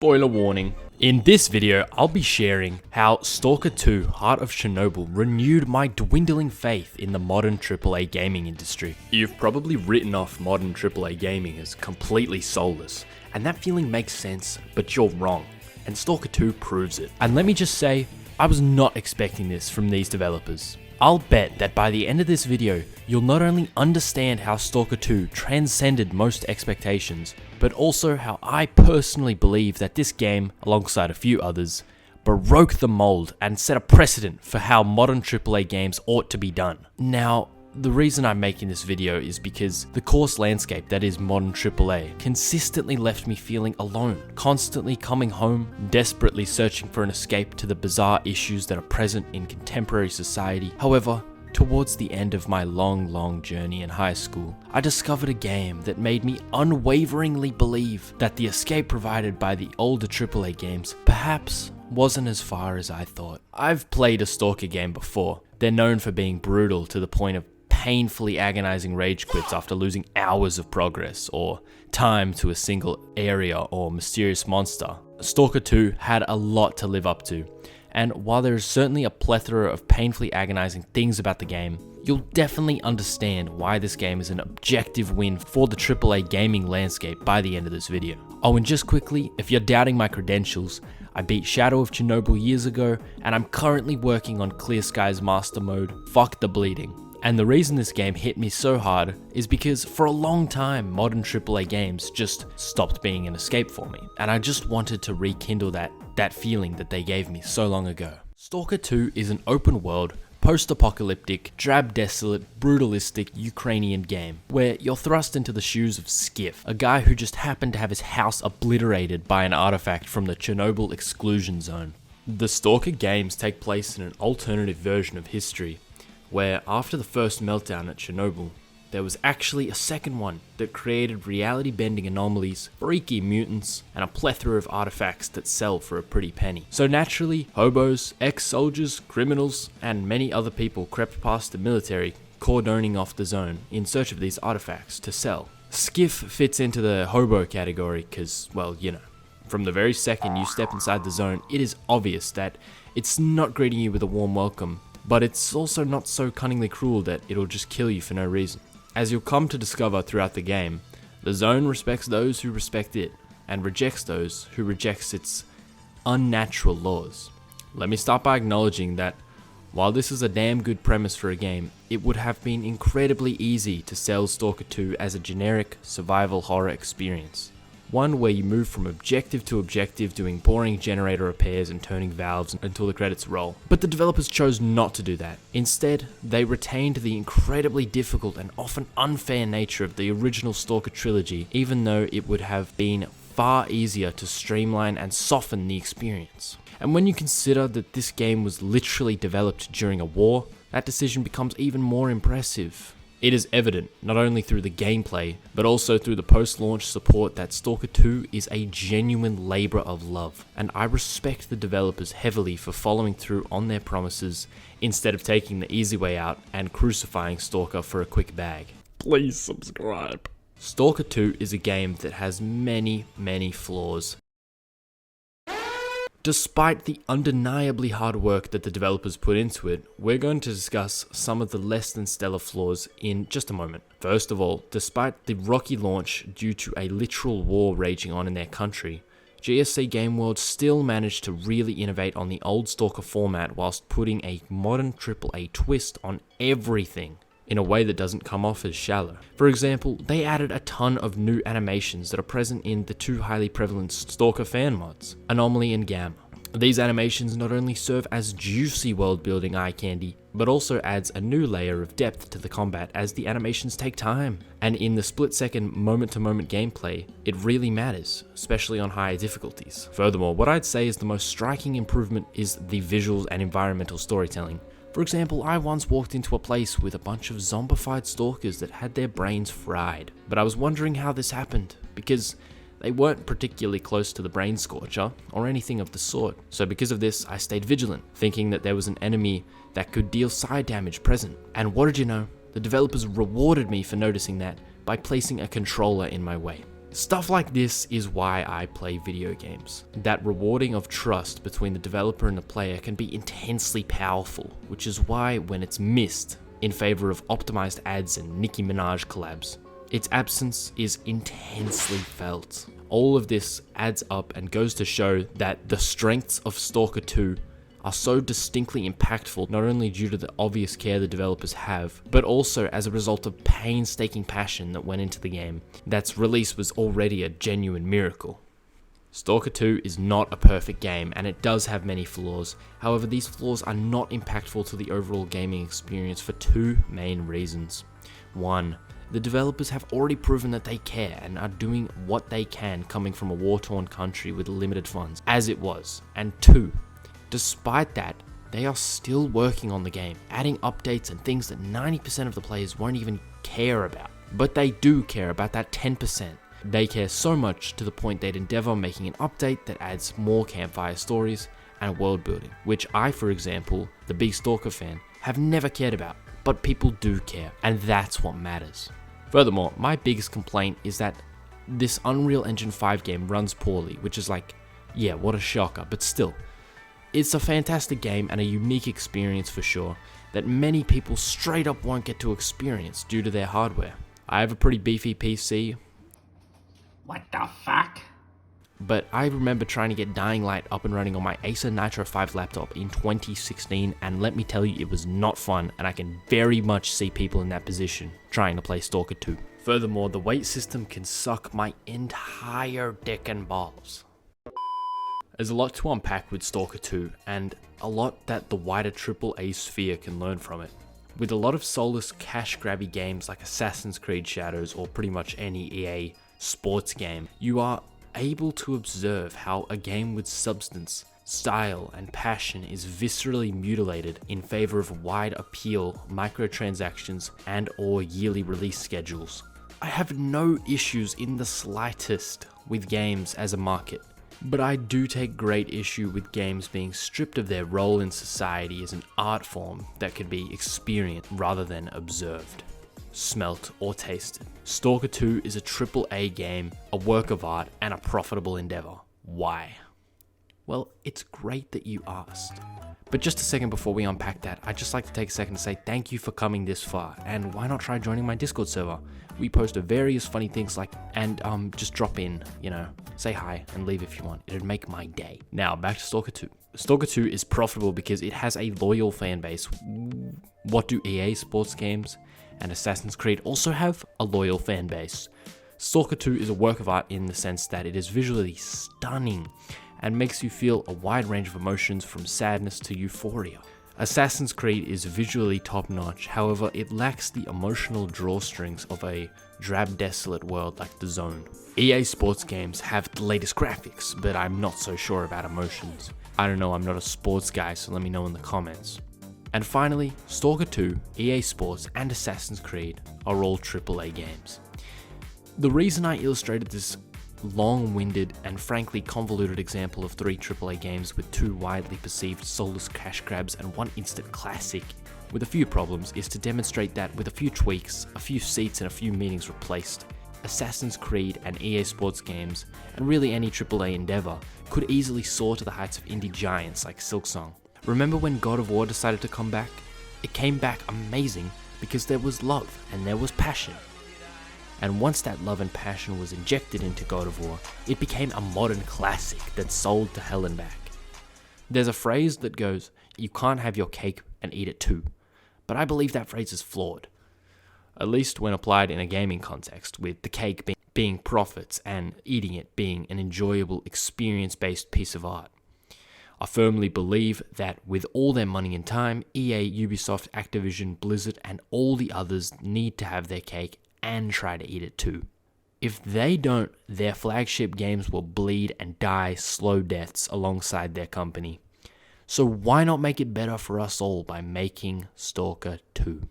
Spoiler warning. In this video, I'll be sharing how Stalker 2 Heart of Chernobyl renewed my dwindling faith in the modern AAA gaming industry. You've probably written off modern AAA gaming as completely soulless, and that feeling makes sense, but you're wrong, and Stalker 2 proves it. And let me just say, I was not expecting this from these developers. I'll bet that by the end of this video, you'll not only understand how Stalker 2 transcended most expectations, but also how I personally believe that this game, alongside a few others, broke the mold and set a precedent for how modern AAA games ought to be done. Now, the reason I'm making this video is because the coarse landscape that is modern AAA consistently left me feeling alone, constantly coming home, desperately searching for an escape to the bizarre issues that are present in contemporary society. However, towards the end of my long journey in high school, I discovered a game that made me unwaveringly believe that the escape provided by the older AAA games perhaps wasn't as far as I thought. I've played a Stalker game before. They're known for being brutal to the point of painfully agonizing rage quits after losing hours of progress or time to a single area or mysterious monster. Stalker 2 had a lot to live up to, and while there is certainly a plethora of painfully agonizing things about the game, you'll definitely understand why this game is an objective win for the AAA gaming landscape by the end of this video. Oh, and just quickly, if you're doubting my credentials, I beat Shadow of Chernobyl years ago, and I'm currently working on Clear Sky's Master Mode, Fuck the Bleeding. And the reason this game hit me so hard is because for a long time, modern AAA games just stopped being an escape for me, and I just wanted to rekindle that feeling that they gave me so long ago. Stalker 2 is an open world, post-apocalyptic, drab desolate, brutalistic Ukrainian game, where you're thrust into the shoes of Skiff, a guy who just happened to have his house obliterated by an artifact from the Chernobyl exclusion zone. The Stalker games take place in an alternative version of history, where after the first meltdown at Chernobyl, there was actually a second one that created reality-bending anomalies, freaky mutants, and a plethora of artifacts that sell for a pretty penny. So naturally, hobos, ex-soldiers, criminals, and many other people crept past the military, cordoning off the zone in search of these artifacts to sell. Skiff fits into the hobo category because, well, you know, from the very second you step inside the zone, it is obvious that it's not greeting you with a warm welcome, but it's also not so cunningly cruel that it'll just kill you for no reason. As you'll come to discover throughout the game, the zone respects those who respect it, and rejects those who rejects its unnatural laws. Let me start by acknowledging that while this is a damn good premise for a game, it would have been incredibly easy to sell Stalker 2 as a generic survival horror experience. One where you move from objective to objective doing boring generator repairs and turning valves until the credits roll. But the developers chose not to do that. Instead, they retained the incredibly difficult and often unfair nature of the original Stalker trilogy, even though it would have been far easier to streamline and soften the experience. And when you consider that this game was literally developed during a war, that decision becomes even more impressive. It is evident, not only through the gameplay, but also through the post-launch support that Stalker 2 is a genuine labour of love, and I respect the developers heavily for following through on their promises instead of taking the easy way out and crucifying Stalker for a quick bag. Please subscribe. Stalker 2 is a game that has many flaws. Despite the undeniably hard work that the developers put into it, we're going to discuss some of the less than stellar flaws in just a moment. First of all, despite the rocky launch due to a literal war raging on in their country, GSC Game World still managed to really innovate on the old Stalker format whilst putting a modern AAA twist on everything in a way that doesn't come off as shallow. For example, they added a ton of new animations that are present in the two highly prevalent Stalker fan mods, Anomaly and Gamma. These animations not only serve as juicy world-building eye candy, but also adds a new layer of depth to the combat as the animations take time. And in the split-second moment-to-moment gameplay, it really matters, especially on higher difficulties. Furthermore, what I'd say is the most striking improvement is the visuals and environmental storytelling. For example, I once walked into a place with a bunch of zombified stalkers that had their brains fried, but I was wondering how this happened, because they weren't particularly close to the brain scorcher or anything of the sort. So because of this, I stayed vigilant, thinking that there was an enemy that could deal side damage present. And what did you know? The developers rewarded me for noticing that by placing a controller in my way. Stuff like this is why I play video games. That rewarding of trust between the developer and the player can be intensely powerful, which is why when it's missed in favor of optimized ads and Nicki Minaj collabs, its absence is intensely felt. All of this adds up and goes to show that the strengths of Stalker 2 are so distinctly impactful, not only due to the obvious care the developers have, but also as a result of painstaking passion that went into the game. That's release was already a genuine miracle. Stalker 2 is not a perfect game, and it does have many flaws. However, these flaws are not impactful to the overall gaming experience for two main reasons. 1. The developers have already proven that they care and are doing what they can coming from a war-torn country with limited funds, as it was. And 2. Despite that, they are still working on the game, adding updates and things that 90% of the players won't even care about. But they do care about that 10%. They care so much to the point they'd endeavor making an update that adds more campfire stories and world building, which I, for example, the big Stalker fan, have never cared about. But people do care, and that's what matters. Furthermore, my biggest complaint is that this Unreal Engine 5 game runs poorly, which is like, yeah, what a shocker, but still. It's a fantastic game and a unique experience for sure that many people straight up won't get to experience due to their hardware. I have a pretty beefy PC. What the fuck? But I remember trying to get Dying Light up and running on my Acer Nitro 5 laptop in 2016, and let me tell you, it was not fun, and I can very much see people in that position trying to play Stalker 2. Furthermore, the weight system can suck my entire dick and balls. There's a lot to unpack with Stalker 2, and a lot that the wider AAA sphere can learn from it. With a lot of soulless cash-grabby games like Assassin's Creed Shadows or pretty much any EA sports game, you are able to observe how a game with substance, style, and passion is viscerally mutilated in favor of wide appeal, microtransactions, and/or yearly release schedules. I have no issues in the slightest with games as a market. But I do take great issue with games being stripped of their role in society as an art form that could be experienced rather than observed, smelt, or tasted. Stalker 2 is a AAA game, a work of art, and a profitable endeavor. Why? Well, it's great that you asked. But just a second before we unpack that, I'd just like to take a second to say thank you for coming this far, and why not try joining my Discord server? We post various funny things like, and just drop in, say hi and leave if you want. It'd make my day. Now, back to Stalker 2. Stalker 2 is profitable because it has a loyal fan base. What do EA sports games and Assassin's Creed also have? A loyal fan base. Stalker 2 is a work of art in the sense that it is visually stunning and makes you feel a wide range of emotions from sadness to euphoria. Assassin's Creed is visually top-notch, however it lacks the emotional drawstrings of a drab, desolate world like The Zone. EA sports games have the latest graphics, but I'm not so sure about emotions. I don't know, I'm not a sports guy, so let me know in the comments. And finally, Stalker 2, EA Sports, and Assassin's Creed are all AAA games. The reason I illustrated this long-winded and frankly convoluted example of 3 AAA games with 2 widely perceived soulless cash grabs and 1 instant classic with a few problems is to demonstrate that with a few tweaks, a few seats and a few meetings replaced, Assassin's Creed and EA Sports games, and really any AAA endeavor, could easily soar to the heights of indie giants like Silksong. Remember when God of War decided to come back? It came back amazing because there was love and there was passion. And once that love and passion was injected into God of War, it became a modern classic that sold to hell and back. There's a phrase that goes, you can't have your cake and eat it too, but I believe that phrase is flawed. At least when applied in a gaming context, with the cake being profits and eating it being an enjoyable experience-based piece of art. I firmly believe that with all their money and time, EA, Ubisoft, Activision, Blizzard, and all the others need to have their cake and try to eat it too. If they don't, their flagship games will bleed and die slow deaths alongside their company. So why not make it better for us all by making Stalker 2?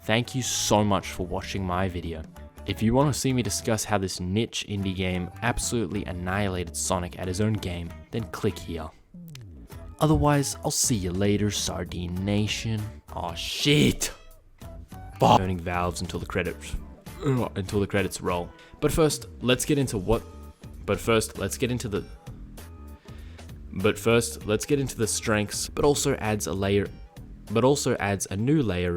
Thank you so much for watching my video. If you want to see me discuss how this niche indie game absolutely annihilated Sonic at his own game, then click here. Otherwise, I'll see you later, Sardine Nation. Aw shit! Fuck. Burning valves until the credits until the credits roll. But first, let's get into the strengths, but also adds a new layer